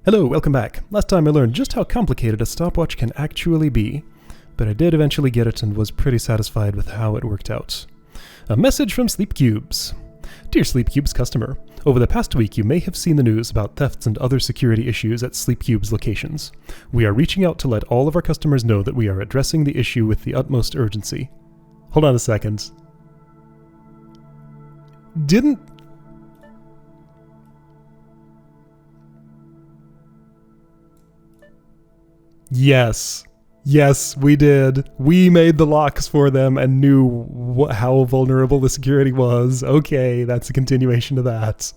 Hello, welcome back. Last time I learned just how complicated a stopwatch can actually be, but I did eventually get it and was pretty satisfied with how it worked out. A message from Sleep Cubes. Dear Sleep Cubes customer, over the past week you may have seen the news about thefts and other security issues at Sleep Cubes locations. We are reaching out to let all of our customers know that we are addressing the issue with the utmost urgency. Hold on a second. Yes, we did. We made the locks for them and knew how vulnerable the security was. Okay, that's a continuation of that.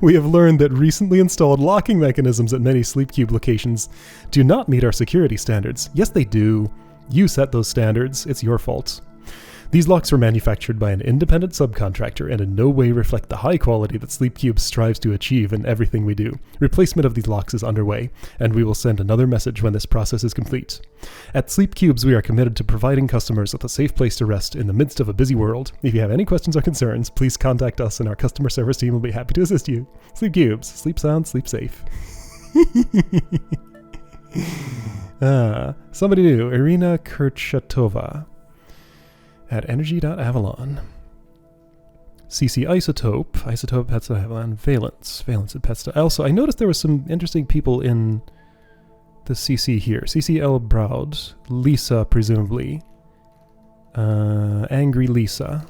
We have learned that recently installed locking mechanisms at many Sleep Cube locations do not meet our security standards. Yes, they do. You set those standards. It's your fault. These locks were manufactured by an independent subcontractor and in no way reflect the high quality that Sleep Cube strives to achieve in everything we do. Replacement of these locks is underway, and we will send another message when this process is complete. At Sleep Cubes, we are committed to providing customers with a safe place to rest in the midst of a busy world. If you have any questions or concerns, please contact us and our customer service team will be happy to assist you. Sleep Cubes. Sleep sound, sleep safe. Somebody new. Irina Kurchatova. At energy.avalon. CC Isotope Pets at Avalon, Valence at Pets. Also, I noticed there was some interesting people in the CC here. CC L. Broad, Lisa, presumably. Angry Lisa.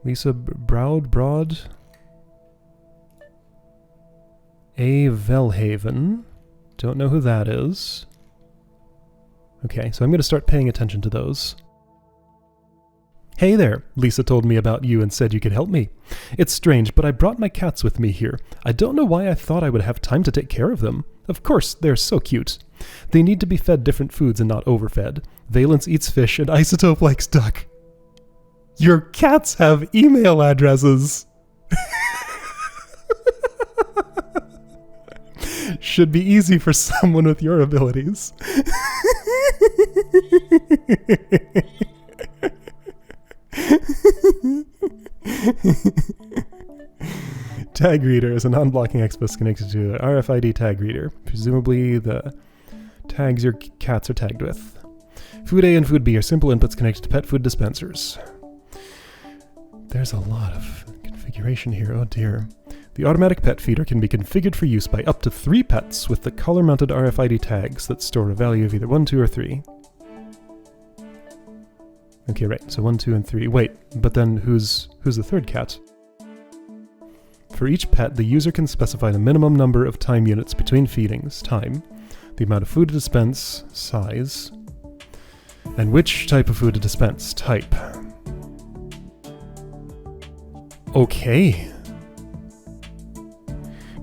Lisa Broad. A. Velhaven. Don't know who that is. Okay, so I'm going to start paying attention to those. Hey there, Lisa told me about you and said you could help me. It's strange, but I brought my cats with me here. I don't know why I thought I would have time to take care of them. Of course, they're so cute. They need to be fed different foods and not overfed. Valence eats fish and Isotope likes duck. Your cats have email addresses. Should be easy for someone with your abilities. Tag reader is a non-blocking Expo connected to an RFID tag reader. Presumably the tags your cats are tagged with. Food A and Food B are simple inputs connected to pet food dispensers. There's a lot of configuration here, oh dear. The automatic pet feeder can be configured for use by up to 3 pets with the collar-mounted RFID tags that store a value of either 1, 2, or 3. Okay, right, so 1, 2, and 3. Wait, but then who's the third cat? For each pet, the user can specify the minimum number of time units between feedings, time, the amount of food to dispense, size, and which type of food to dispense, type. Okay.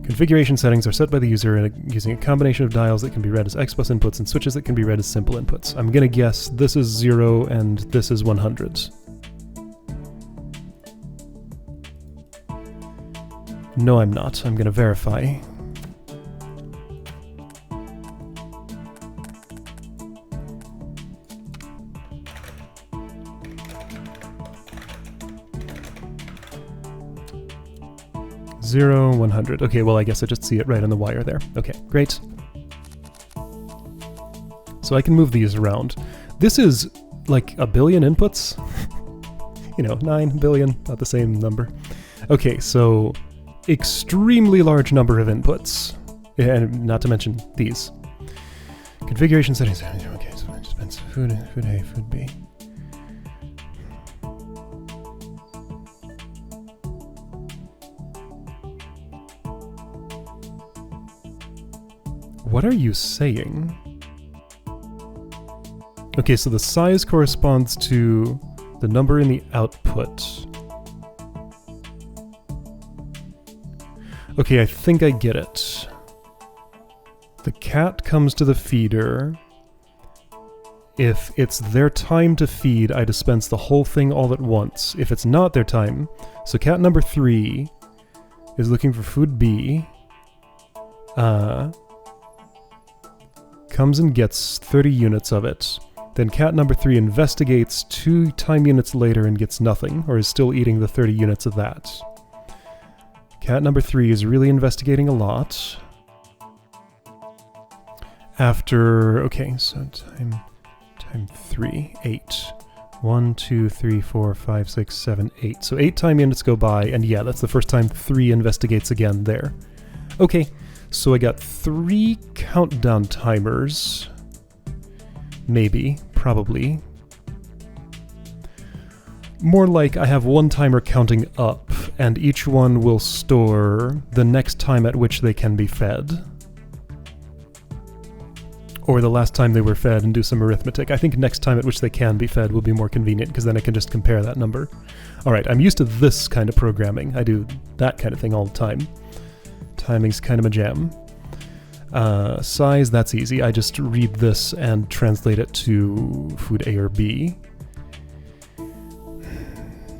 Configuration settings are set by the user using a combination of dials that can be read as X plus inputs and switches that can be read as simple inputs. I'm gonna guess this is 0 and this is 100. No, I'm not. I'm gonna verify. Zero, 100. Okay, well, I guess I just see it right on the wire there. Okay, great. So I can move these around. This is like a billion inputs. 9 billion, not the same number. Okay, so extremely large number of inputs. And not to mention these. Configuration settings. Okay, so I dispense food A, food B. What are you saying? Okay, so the size corresponds to the number in the output. Okay, I think I get it. The cat comes to the feeder. If it's their time to feed, I dispense the whole thing all at once. If it's not their time, so cat number 3 is looking for food B. Comes and gets 30 units of it. Then cat number 3 investigates 2 time units later and gets nothing, or is still eating the 30 units of that. Cat number 3 is really investigating a lot. After, okay, so time 3, 8. 1, 2, 3, 4, 5, 6, 7, 8. So 8 time units go by, and yeah, that's the first time 3 investigates again there. Okay, so I got 3 countdown timers. Maybe, probably. More like I have 1 timer counting up, and each one will store the next time at which they can be fed. Or the last time they were fed and do some arithmetic. I think next time at which they can be fed will be more convenient, because then I can just compare that number. Alright, I'm used to this kind of programming. I do that kind of thing all the time. Timing's kind of a jam. Size, that's easy. I just read this and translate it to food A or B.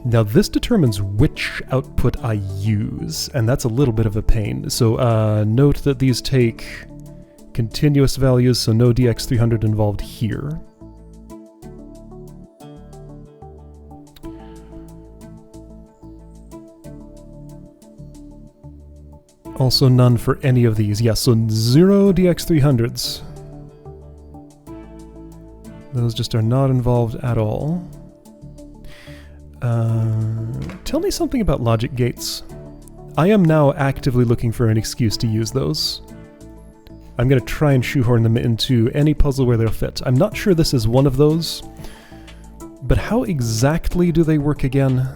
Now this determines which output I use, and that's a little bit of a pain. So note that these take continuous values, so no DX300 involved here. Also none for any of these. Yes, so 0 DX300s. Those just are not involved at all. Tell me something about logic gates. I am now actively looking for an excuse to use those. I'm going to try and shoehorn them into any puzzle where they'll fit. I'm not sure this is one of those, but how exactly do they work again?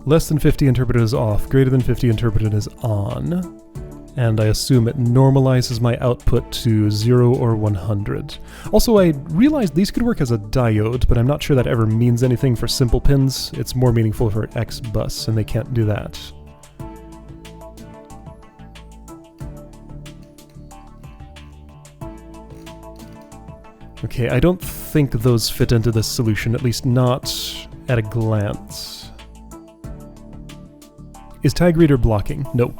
Less than 50 interpreted is off, greater than 50 interpreted is on, and I assume it normalizes my output to 0 or 100. Also, I realized these could work as a diode, but I'm not sure that ever means anything for simple pins. It's more meaningful for X bus, and they can't do that. Okay, I don't think those fit into this solution, at least not at a glance. Is tag reader blocking? No.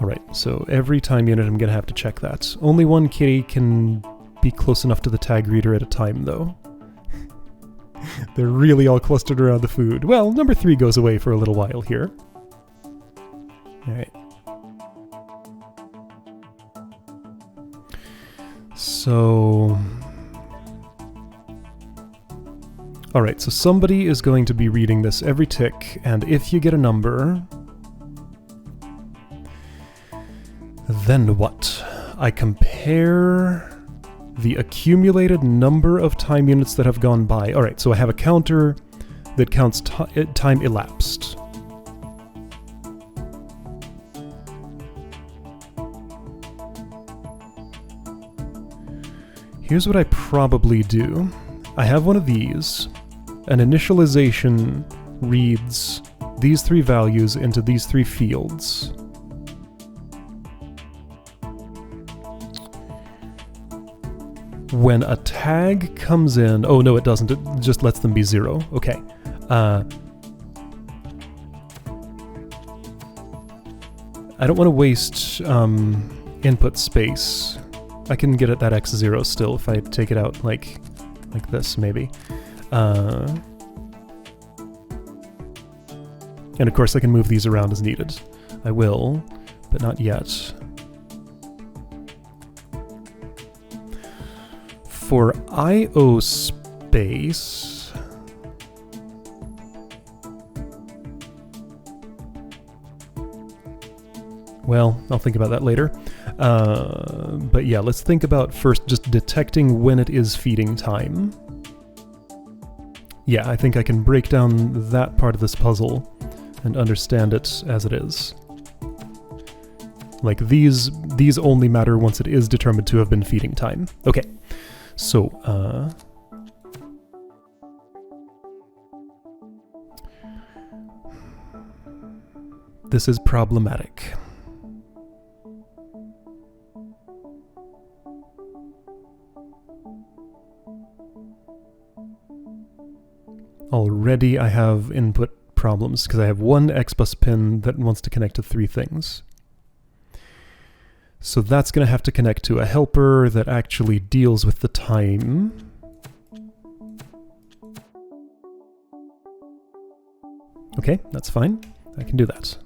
Alright, so every time unit I'm gonna have to check that. Only one kitty can be close enough to the tag reader at a time, though. They're really all clustered around the food. Well, number 3 goes away for a little while here. Alright. So... Alright, so somebody is going to be reading this every tick, and if you get a number... Then what? I compare the accumulated number of time units that have gone by. Alright, so I have a counter that counts time elapsed. Here's what I probably do. I have one of these. An initialization reads these 3 values into these 3 fields. When a tag comes in... Oh, no, it doesn't. It just lets them be 0. Okay. I don't want to waste input space. I can get at that x0 still if I take it out like this, maybe. And of course I can move these around as needed. I will, but not yet. For I/O space... Well, I'll think about that later. But yeah, let's think about first just detecting when it is feeding time. Yeah, I think I can break down that part of this puzzle and understand it as it is. Like, these only matter once it is determined to have been feeding time. Okay, so, this is problematic. Already I have input problems because I have one XBus pin that wants to connect to 3 things. So that's going to have to connect to a helper that actually deals with the time. Okay, that's fine. I can do that.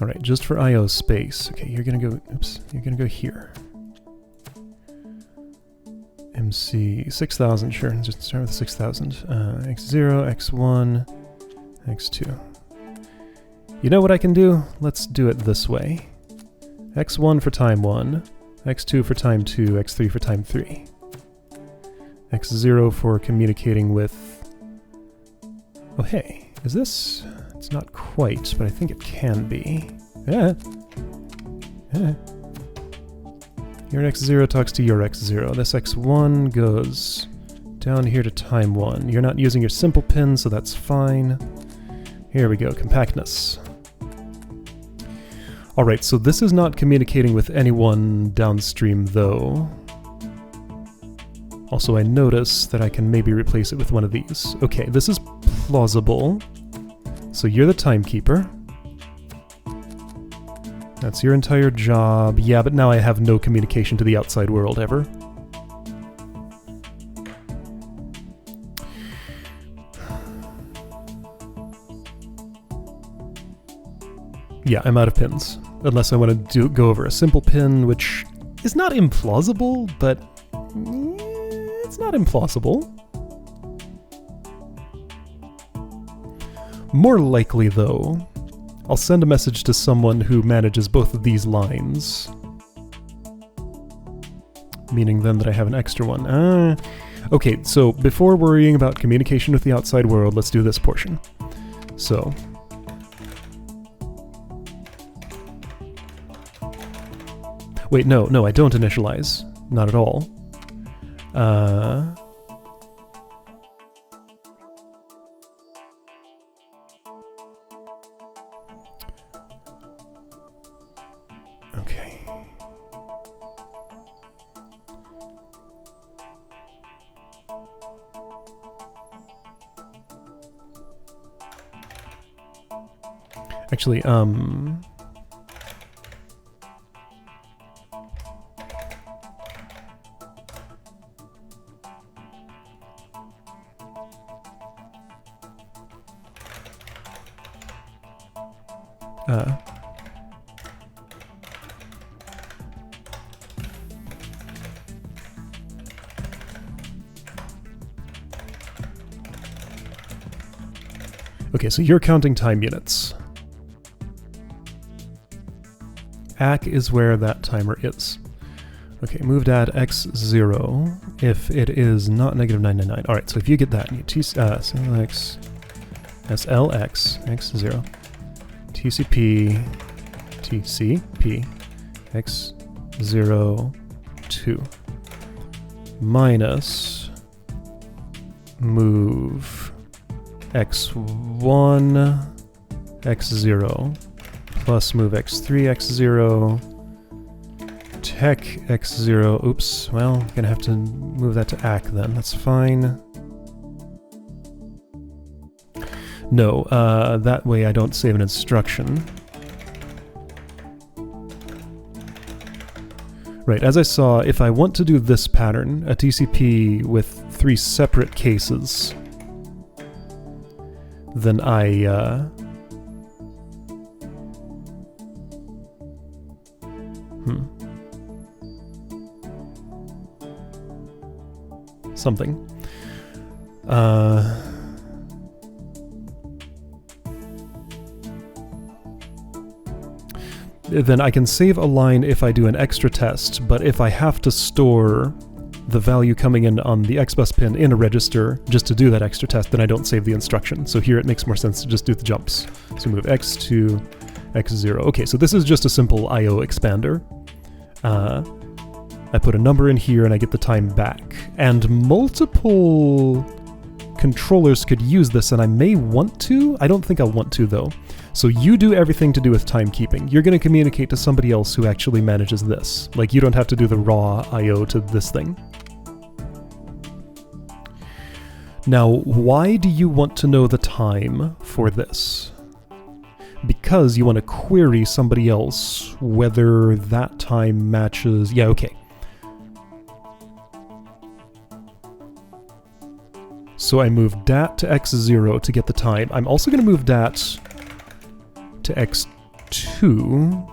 All right, just for IO space. Okay, you're gonna go, oops, you're gonna go here. MC 6000, sure, just start with 6000. X0, X1, X2. You know what I can do? Let's do it this way. X1 for time 1, X2 for time 2, X3 for time 3. X0 for communicating with... Oh hey, is this... It's not quite, but I think it can be. Yeah. Yeah. Your X0 talks to your X0. This X1 goes down here to time 1. You're not using your simple pin, so that's fine. Here we go, compactness. Alright, so this is not communicating with anyone downstream, though. Also, I notice that I can maybe replace it with one of these. Okay, this is plausible. So you're the timekeeper. That's your entire job. Yeah, but now I have no communication to the outside world ever. Yeah, I'm out of pins. Unless I want to go over a simple pin, which is not implausible, but it's not implausible. More likely, though, I'll send a message to someone who manages both of these lines. Meaning then that I have an extra one. Okay, so before worrying about communication with the outside world, let's do this portion. So... Wait, no, I don't initialize. Not at all. Okay. Actually, okay, so you're counting time units. AC is where that timer is. Okay, moved at X0 if it is not negative 999. Alright, so if you get that, you SLX, SLX, X0, TCP, TCP, X0, 2, minus, move, X1, X0, plus move X3, X0, tech X0, oops, well, gonna have to move that to AC then, that's fine. No, that way I don't save an instruction. Right, as I saw, if I want to do this pattern, a TCP with 3 separate cases, then I, something. Then I can save a line if I do an extra test, but if I have to store the value coming in on the XBus pin in a register just to do that extra test, then I don't save the instruction. So here it makes more sense to just do the jumps. So move X to X0. Okay, so this is just a simple I/O expander. I put a number in here and I get the time back. And multiple controllers could use this, and I may want to. I don't think I'll want to, though. So you do everything to do with timekeeping. You're going to communicate to somebody else who actually manages this. Like, you don't have to do the raw I/O to this thing. Now, why do you want to know the time for this? Because you want to query somebody else whether that time matches... Yeah, okay. So I move dat to x0 to get the time. I'm also going to move dat to x2.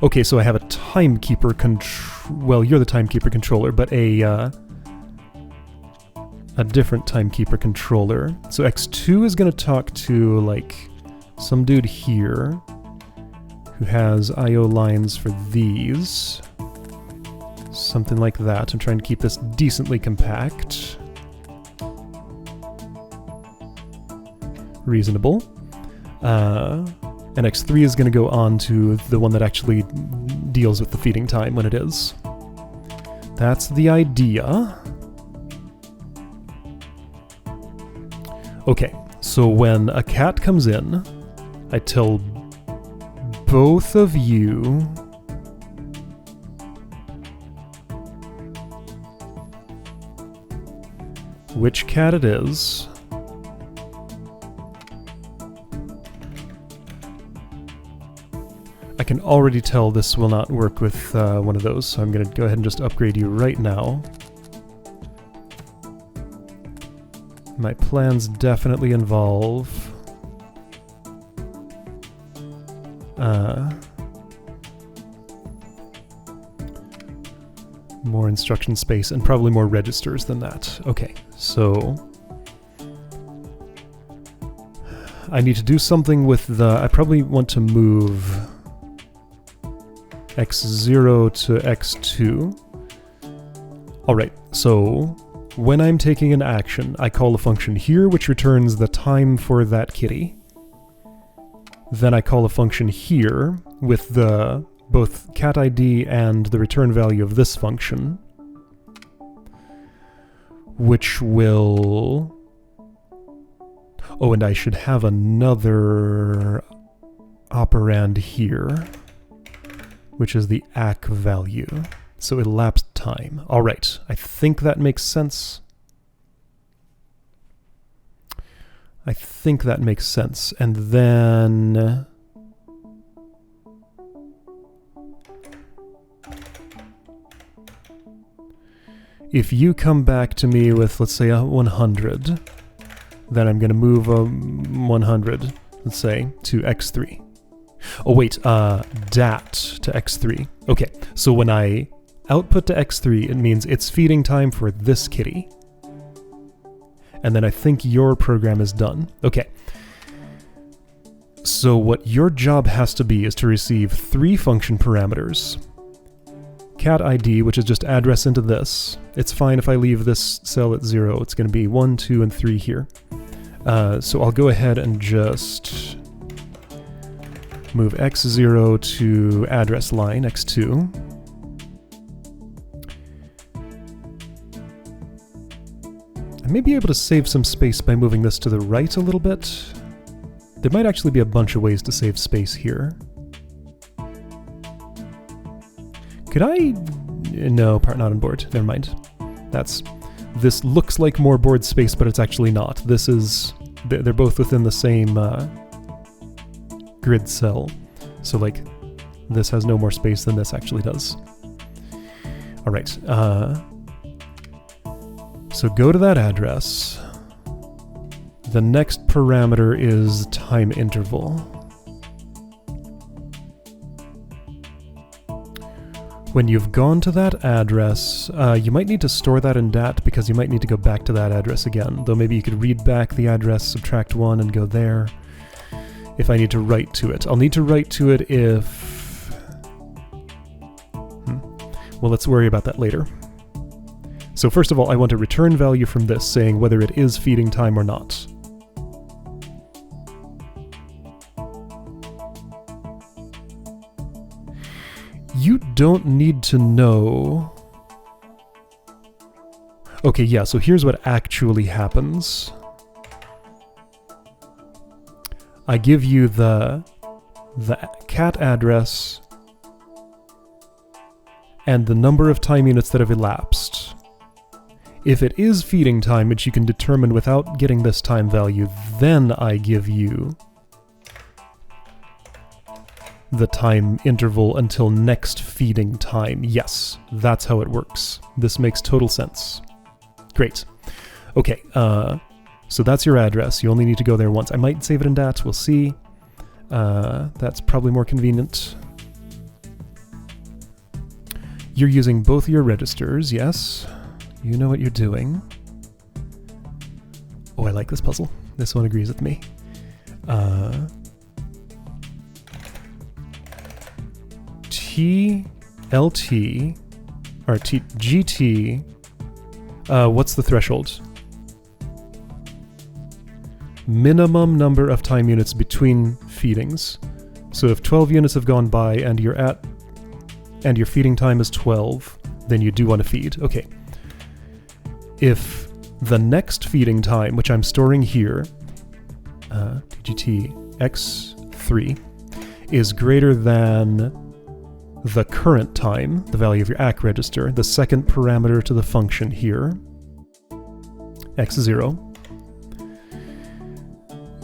Okay, so I have a timekeeper well, you're the timekeeper controller, but a different timekeeper controller. So x2 is going to talk to, like, some dude here who has I/O lines for these. Something like that. I'm trying to keep this decently compact. Reasonable. And x3 is going to go on to the one that actually deals with the feeding time when it is. That's the idea. Okay, so when a cat comes in, I tell both of you which cat it is. I can already tell this will not work with one of those, so I'm going to go ahead and just upgrade you right now. My plans definitely involve more instruction space and probably more registers than that. Okay, so I need to do something with I probably want to move x0 to x2. Alright, so when I'm taking an action, I call a function here which returns the time for that kitty. Then I call a function here with both cat ID and the return value of this function, which will... Oh, and I should have another operand here, which is the ACK value. So elapsed time. Alright, I think that makes sense. I think that makes sense. And then... if you come back to me with, let's say, a 100, then I'm going to move a 100, let's say, to x3. Oh wait, dat to x3. Okay, so when I output to x3, it means it's feeding time for this kitty. And then I think your program is done. Okay. So what your job has to be is to receive 3 function parameters. Cat ID, which is just address into this. It's fine if I leave this cell at 0. It's going to be 1, 2, and 3 here. So I'll go ahead and just move x0 to address line, x2. I may be able to save some space by moving this to the right a little bit. There might actually be a bunch of ways to save space here. Could I... no, part not on board. Never mind. This looks like more board space, but it's actually not. This is... they're both within the same grid cell. So, like, this has no more space than this actually does. Alright, so go to that address. The next parameter is time interval. When you've gone to that address, you might need to store that in DAT because you might need to go back to that address again. Though maybe you could read back the address, subtract 1, and go there. If I need to write to it. I'll need to write to it if... Well, let's worry about that later. So first of all, I want a return value from this saying whether it is feeding time or not. You don't need to know... Okay, yeah, so here's what actually happens. I give you the cat address and the number of time units that have elapsed. If it is feeding time, which you can determine without getting this time value, then I give you the time interval until next feeding time. Yes, that's how it works. This makes total sense. Great. Okay, so that's your address. You only need to go there once. I might save it in DAT, we'll see. That's probably more convenient. You're using both of your registers, yes. You know what you're doing. Oh, I like this puzzle. This one agrees with me. TLT, or GT, what's the threshold? Minimum number of time units between feedings. So if 12 units have gone by and you're at, and your feeding time is 12, then you do want to feed. Okay. If the next feeding time, which I'm storing here, TGT x3, is greater than the current time, the value of your ACK register, the second parameter to the function here, x0,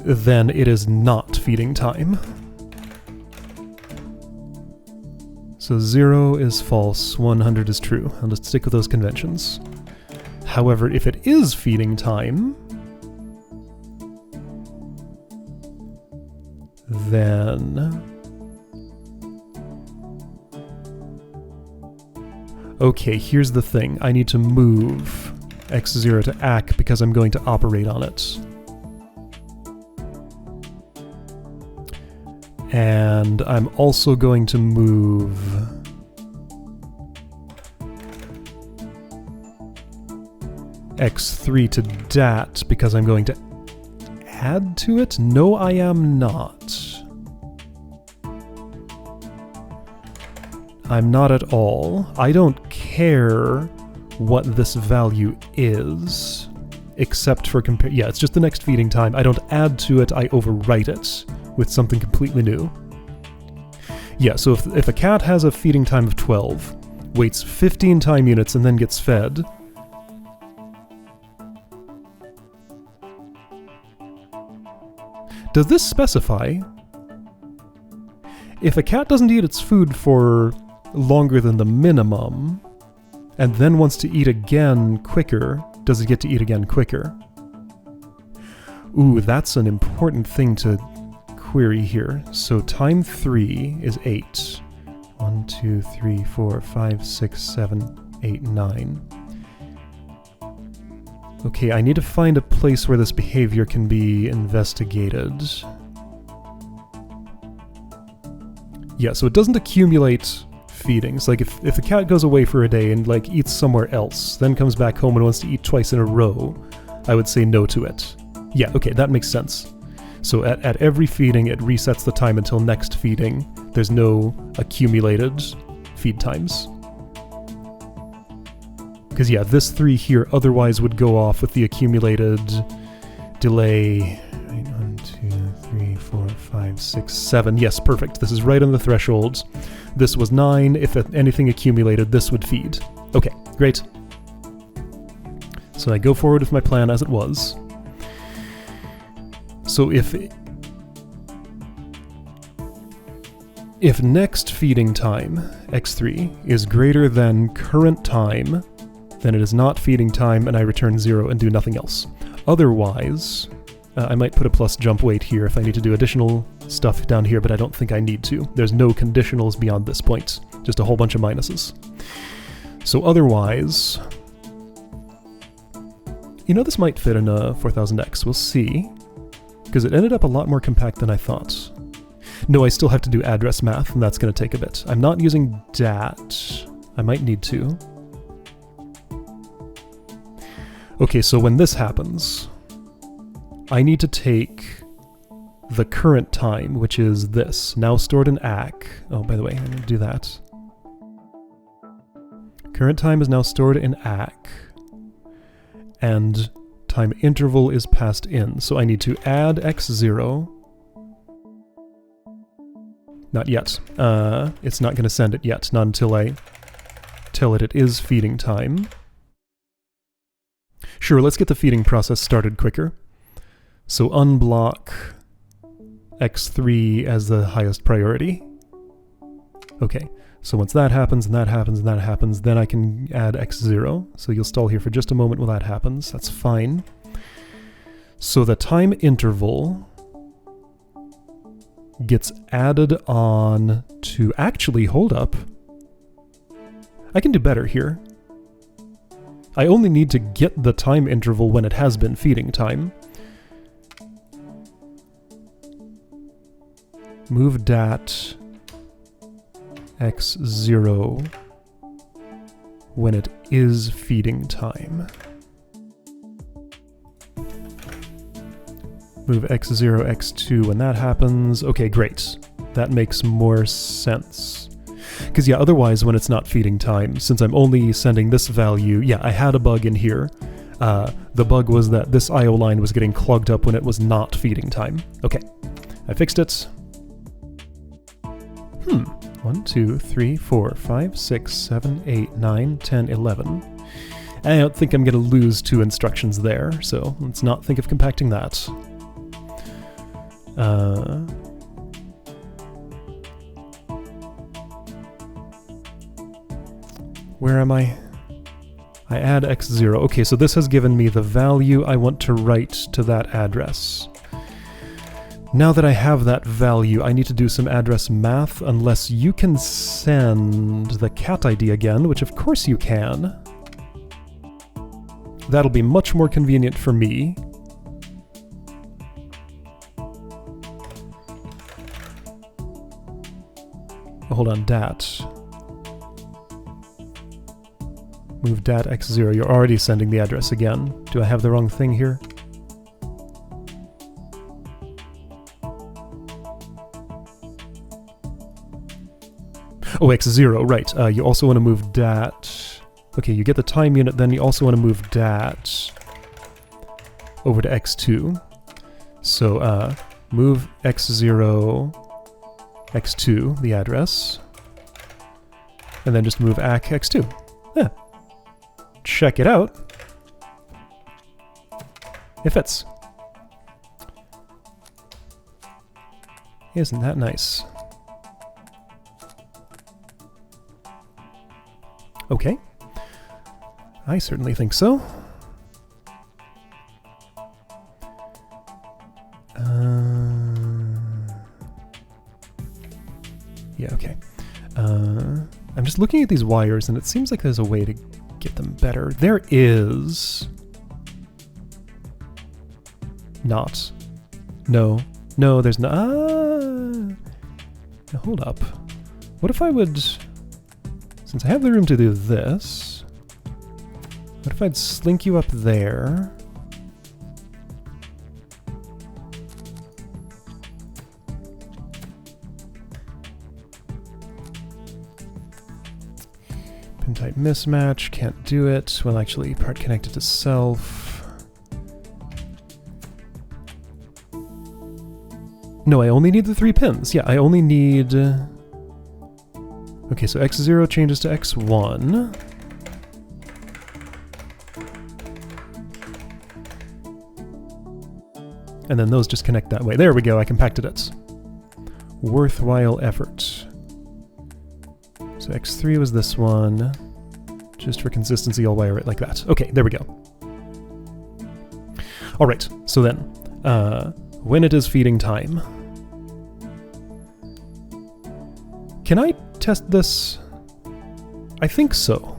then it is not feeding time. So 0 is false, 100 is true. I'll just stick with those conventions. However, if it is feeding time, then... Okay, here's the thing. I need to move x0 to ACK because I'm going to operate on it. And I'm also going to move x3 to DAT because I'm going to add to it? No, I am not. I'm not at all. I don't care what this value is, except for compare. Yeah, it's just the next feeding time. I don't add to it, I overwrite it with something completely new. Yeah, so if a cat has a feeding time of 12, waits 15 time units and then gets fed, does this specify if a cat doesn't eat its food for longer than the minimum and then wants to eat again quicker, does it get to eat again quicker? Ooh, that's an important thing to query here. So time 3 is 8. 1, 2, 3, 4, 5, 6, 7, 8, 9. Okay, I need to find a place where this behavior can be investigated. Yeah, so it doesn't accumulate feedings. Like if the cat goes away for a day and like eats somewhere else, then comes back home and wants to eat twice in a row, I would say no to it. Yeah, okay, that makes sense. So at every feeding, it resets the time until next feeding. There's no accumulated feed times. Because yeah, this 3 here otherwise would go off with the accumulated delay. 1, 2, 3, 4, 5, 6, 7. Yes, perfect. This is right on the thresholds. This was 9. If anything accumulated, this would feed. Okay, great. So I go forward with my plan as it was. So if next feeding time, x3, is greater than current time, then it is not feeding time and I return 0 and do nothing else. Otherwise, I might put a plus jump weight here if I need to do additional stuff down here, but I don't think I need to. There's no conditionals beyond this point, just a whole bunch of minuses. So otherwise, you know, this might fit in a 4000X, we'll see. Because it ended up a lot more compact than I thought. No, I still have to do address math, and that's going to take a bit. I'm not using DAT. I might need to. Okay, so when this happens, I need to take the current time, which is this, now stored in ACK. Oh, by the way, I'm going to do that. Current time is now stored in ACK. And time interval is passed in, so I need to add x0. Not yet. It's not going to send it yet, not until I tell it is feeding time. Sure, let's get the feeding process started quicker. So unblock x3 as the highest priority. Okay, so once that happens, and that happens, and that happens, then I can add x0. So you'll stall here for just a moment while that happens. That's fine. So the time interval gets added on to... Actually, hold up. I can do better here. I only need to get the time interval when it has been feeding time. Move dat x0 when it is feeding time. Move x0, x2 when that happens. Okay, great. That makes more sense. Because yeah, otherwise when it's not feeding time, since I'm only sending this value, yeah, I had a bug in here. The bug was that this IO line was getting clogged up when it was not feeding time. Okay, I fixed it. 1, 2, 3, 4, 5, 6, 7, 8, 9, 10, 11. I don't think I'm going to lose 2 instructions there, so let's not think of compacting that. Where am I? I add x0. Okay, so this has given me the value I want to write to that address. Now that I have that value, I need to do some address math, unless you can send the cat ID again, which of course you can. That'll be much more convenient for me. Hold on, dat. Move dat x0. You're already sending the address again. Do I have the wrong thing here? Oh, x0, right. You also want to move dat. Okay, you get the time unit, then you also want to move dat over to x2. So, move x0, x2, the address, and then just move ac x2. Yeah. Check it out. It fits. Isn't that nice? Okay. I certainly think so. Yeah, okay. I'm just looking at these wires, and it seems like there's a way to get them better. There is... Not. No. No, there's not. Now, hold up. What if I would... Since I have the room to do this, what if I'd slink you up there? Pin type mismatch, can't do it. Well, actually, part connected to self. No, I only need the 3 pins. Yeah, I only need... Okay, so x0 changes to x1. And then those just connect that way. There we go, I compacted it. Worthwhile effort. So x3 was this one. Just for consistency, I'll wire it like that. Okay, there we go. Alright, so then, when it is feeding time, can I test this? I think so.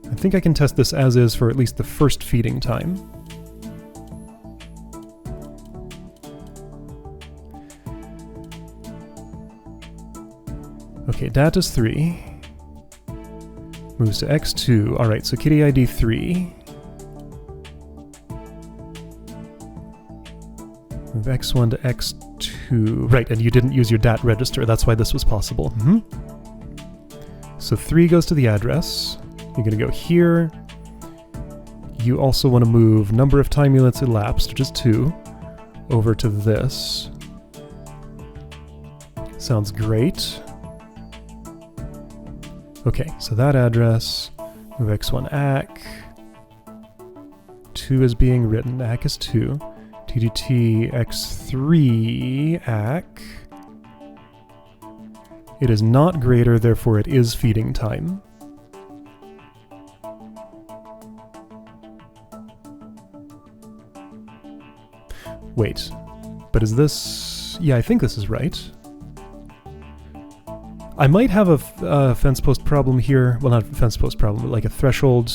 I think I can test this as is for at least the first feeding time. Okay, dat is 3. Moves to x2. Alright, so kitty ID 3. Move x1 to x2. Right, and you didn't use your dat register. That's why this was possible. So 3 goes to the address. You're going to go here. You also want to move number of time units elapsed, which is 2, over to this. Sounds great. Okay, so that address, move x1 ac. 2 is being written, ac is 2. TDT x3 ac It is not greater, therefore it is feeding time. Wait, but is this... Yeah, I think this is right. I might have a fence post problem here. Well, not a fence post problem, but like a threshold.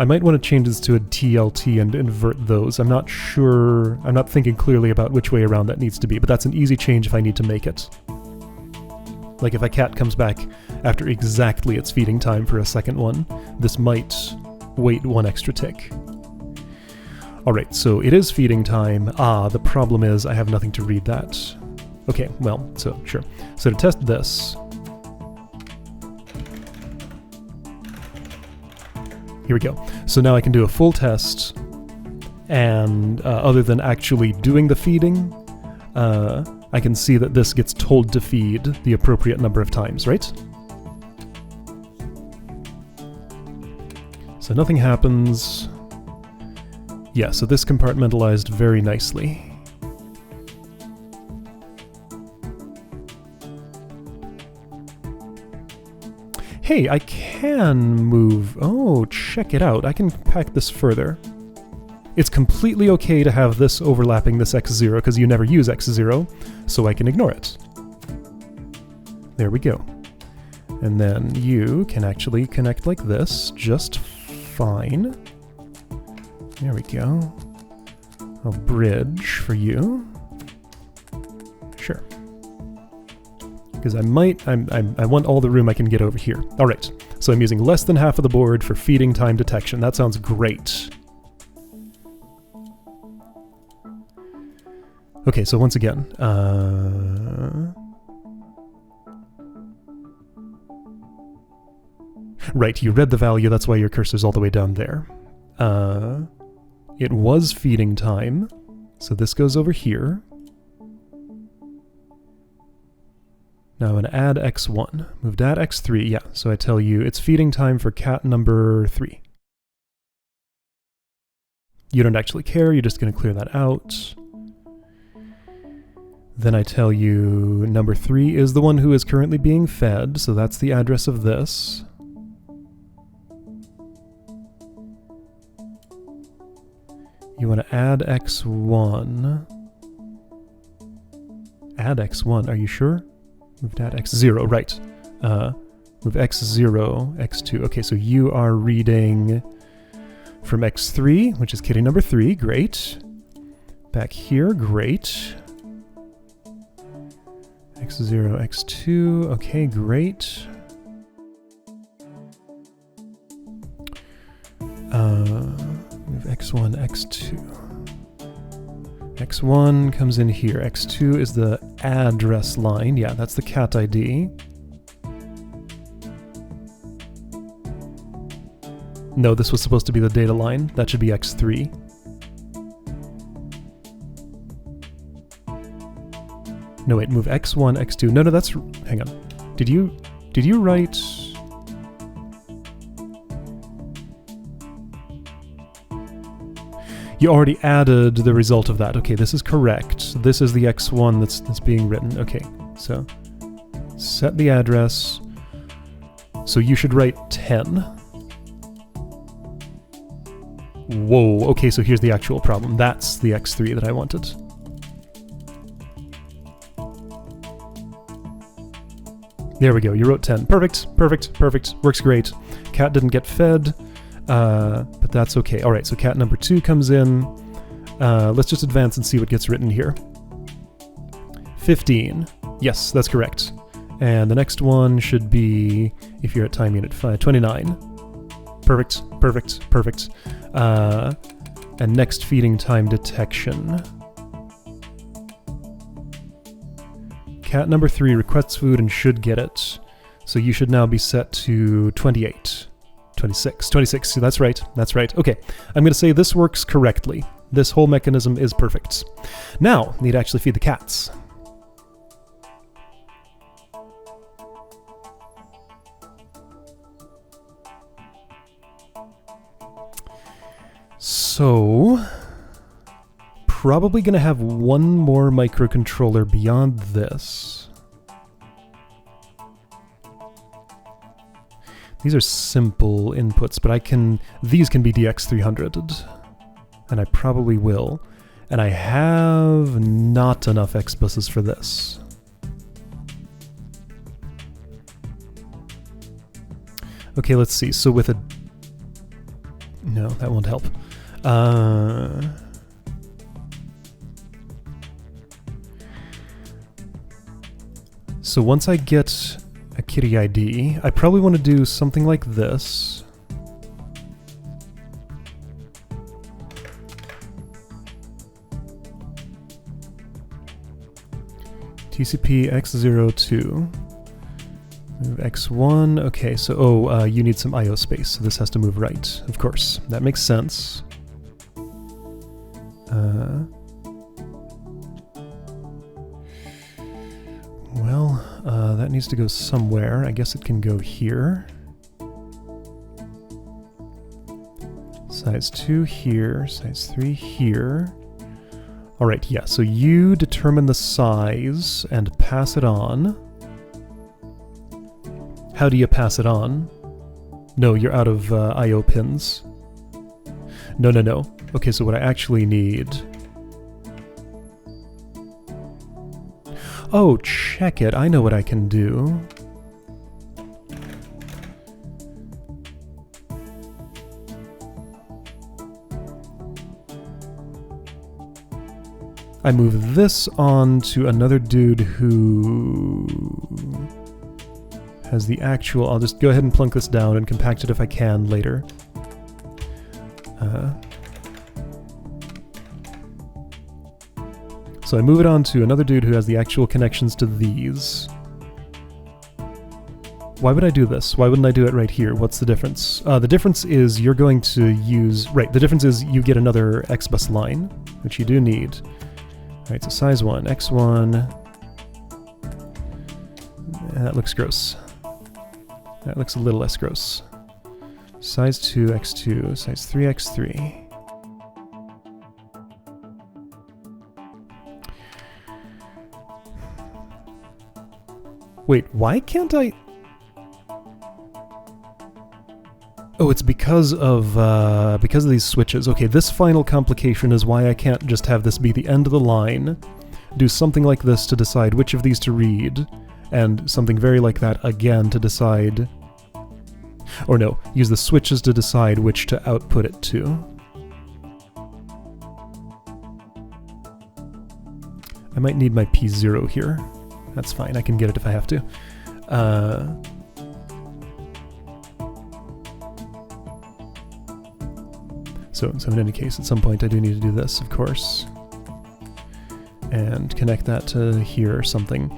I might want to change this to a TLT and invert those. I'm not sure. I'm not thinking clearly about which way around that needs to be, but that's an easy change if I need to make it. Like if a cat comes back after exactly its feeding time for a second one, this might wait one extra tick. Alright, so it is feeding time. Ah, the problem is I have nothing to read that. Okay, well, so, sure. So to test this... Here we go. So now I can do a full test, and other than actually doing the feeding, I can see that this gets told to feed the appropriate number of times, right? So nothing happens. Yeah, so this compartmentalized very nicely. Hey, I can move... Oh, check it out. I can pack this further. It's completely okay to have this overlapping this x0, because you never use x0, so I can ignore it. There we go. And then you can actually connect like this, just fine. There we go. I'll bridge for you. Sure. Because I want all the room I can get over here. Alright, so I'm using less than half of the board for feeding time detection. That sounds great. Okay, so once again, right, you read the value, that's why your cursor's all the way down there. It was feeding time, so this goes over here. Now I'm going to add x1. Move that x3, yeah, so I tell you it's feeding time for cat number 3. You don't actually care, you're just going to clear that out. Then I tell you number 3 is the one who is currently being fed, so that's the address of this. You want to add x1. Add x1, are you sure? Move that x0, right. Move x0, x2. Okay, so you are reading from x3, which is kitty number 3, great. Back here, great. x0, x2, okay, great. Move x1, x2. x1 comes in here. x2 is the address line. Yeah, that's the cat ID. No, this was supposed to be the data line. That should be x3. No, wait, move x1, x2. No, that's... Hang on. Did you write... You already added the result of that. Okay, this is correct. This is the x1 that's being written. Okay, so set the address. So you should write 10. Whoa, okay, so here's the actual problem. That's the x3 that I wanted. There we go, you wrote 10. Perfect, perfect, perfect. Works great. Cat didn't get fed. But that's okay. Alright, so cat number 2 comes in. Let's just advance and see what gets written here. 15. Yes, that's correct. And the next one should be, if you're at time unit 5, 29. Perfect, perfect, perfect. And next feeding time detection. Cat number 3 requests food and should get it. So you should now be set to 28. 26, so that's right, that's right. Okay, I'm going to say this works correctly. This whole mechanism is perfect. Now, need to actually feed the cats. So, probably going to have one more microcontroller beyond this. These are simple inputs, but these can be DX300'd, and I probably will. And I have not enough X buses for this. Okay, let's see. So with a... No, that won't help. So once I get a kitty ID, I probably want to do something like this. TCP X02. Move X1. Okay, so, you need some IO space, so this has to move right, of course. That makes sense. That needs to go somewhere. I guess it can go here. Size 2 here, size 3 here. Alright, yeah, so you determine the size and pass it on. How do you pass it on? No, you're out of I.O. pins. No. Okay, so what I actually need... Oh, check it. I know what I can do. I move this on to another dude who has the actual... I'll just go ahead and plunk this down and compact it if I can later. So I move it on to another dude who has the actual connections to these. Why would I do this? Why wouldn't I do it right here? What's the difference? The difference is you're going to use... Right, the difference is you get another X-bus line, which you do need. Alright, so size 1, X1. That looks gross. That looks a little less gross. Size 2, X2, size 3, X3. Wait, why can't I... Oh, it's because of these switches. Okay, this final complication is why I can't just have this be the end of the line, do something like this to decide which of these to read, and something very like that again to decide... Or no, use the switches to decide which to output it to. I might need my P0 here. That's fine, I can get it if I have to. So in any case, at some point I do need to do this, of course. And connect that to here or something.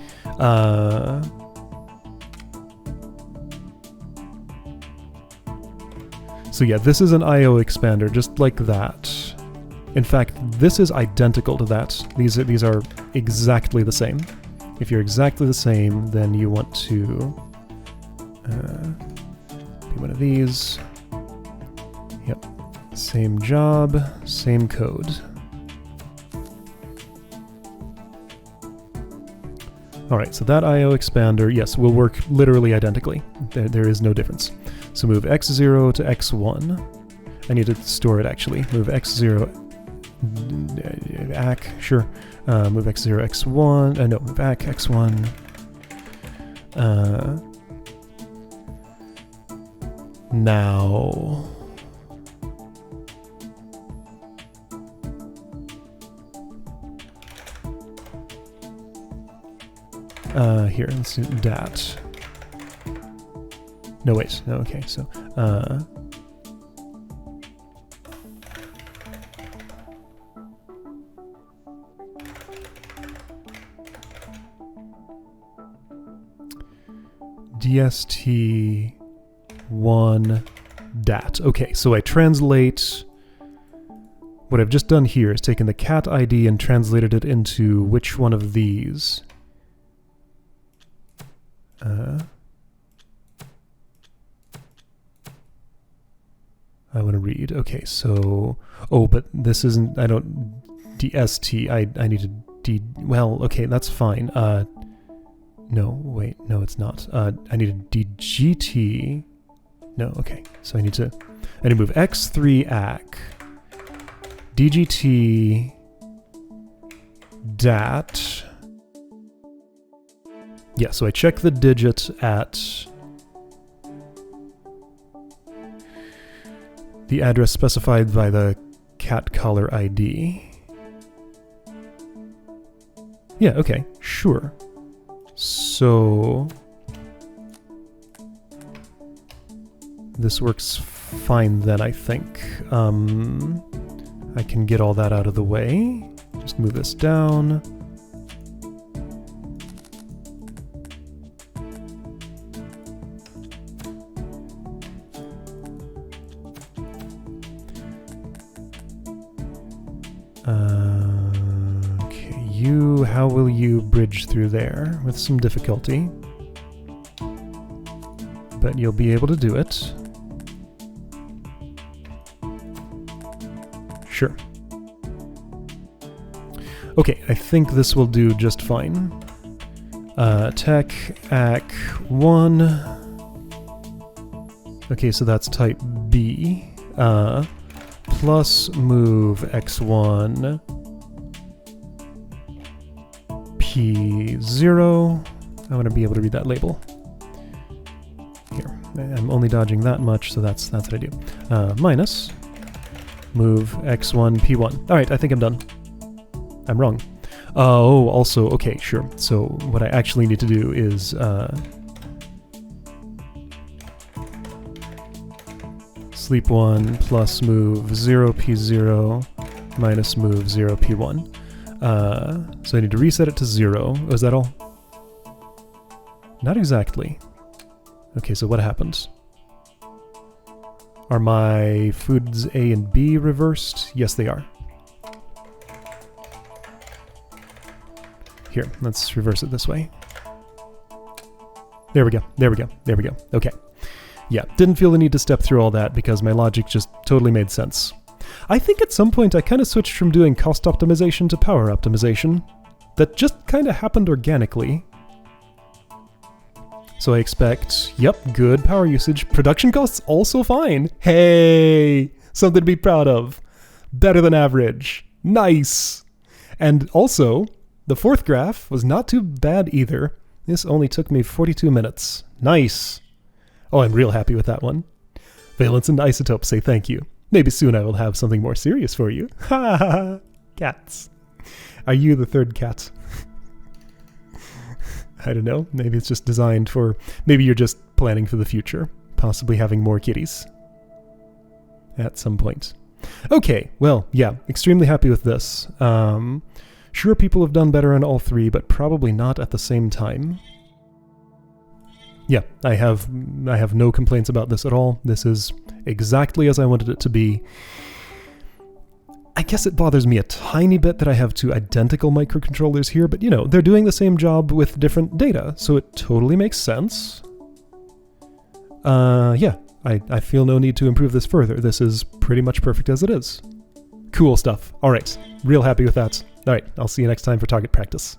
So yeah, this is an I.O. expander, just like that. In fact, this is identical to that. These are exactly the same. If you're exactly the same, then you want to be one of these. Yep. Same job, same code. Alright, so that I.O. expander, yes, will work literally identically. There is no difference. So move X0 to X1. I need to store it actually. Move X0, sure. Move X0, X1, no, move back, X1. Now... here, let's do dat. No, wait, no, okay, so, DST1 dat. Okay, so I translate... What I've just done here is taken the cat ID and translated it into which one of these. I want to read. Okay, so... Oh, but this isn't... I don't... DST. I need to D... Well, okay, that's fine. No, wait. No, it's not. I need a DGT. No, okay. So I need to move X3 ACK. DGT... DAT... Yeah, so I check the digit at the address specified by the cat collar ID. Yeah, okay, sure. So this works fine then, I think. I can get all that out of the way. Just move this down. Okay, how will you bridge through there? With some difficulty. But you'll be able to do it. Sure. Okay, I think this will do just fine. Tech, AC 1. Okay, so that's type B. Plus move X1 P0. I want to be able to read that label. Here, I'm only dodging that much, so that's what I do. Minus move X1 P1. All right, I think I'm done. I'm wrong. Oh, also, okay, sure. So what I actually need to do is sleep 1 plus move 0 P0 minus move 0 P1. So I need to reset it to 0. Oh, is that all? Not exactly. Okay, so what happens? Are my foods A and B reversed? Yes, they are. Here, let's reverse it this way. There we go, there we go, there we go. Okay. Yeah, didn't feel the need to step through all that because my logic just totally made sense. I think at some point I kind of switched from doing cost optimization to power optimization. That just kind of happened organically. So I expect, yep, good power usage. Production costs also fine. Hey, something to be proud of. Better than average. Nice. And also, the fourth graph was not too bad either. This only took me 42 minutes. Nice. Oh, I'm real happy with that one. Valence and Isotope say thank you. Maybe soon I will have something more serious for you. Ha ha ha. Cats. Are you the third cat? I don't know. Maybe it's just designed for... Maybe you're just planning for the future. Possibly having more kitties. At some point. Okay, well, yeah. Extremely happy with this. Sure, people have done better on all three, but probably not at the same time. Yeah, I have no complaints about this at all. This is exactly as I wanted it to be. I guess it bothers me a tiny bit that I have two identical microcontrollers here, but you know, they're doing the same job with different data, so it totally makes sense. Yeah, I feel no need to improve this further. This is pretty much perfect as it is. Cool stuff. All right, real happy with that. All right, I'll see you next time for target practice.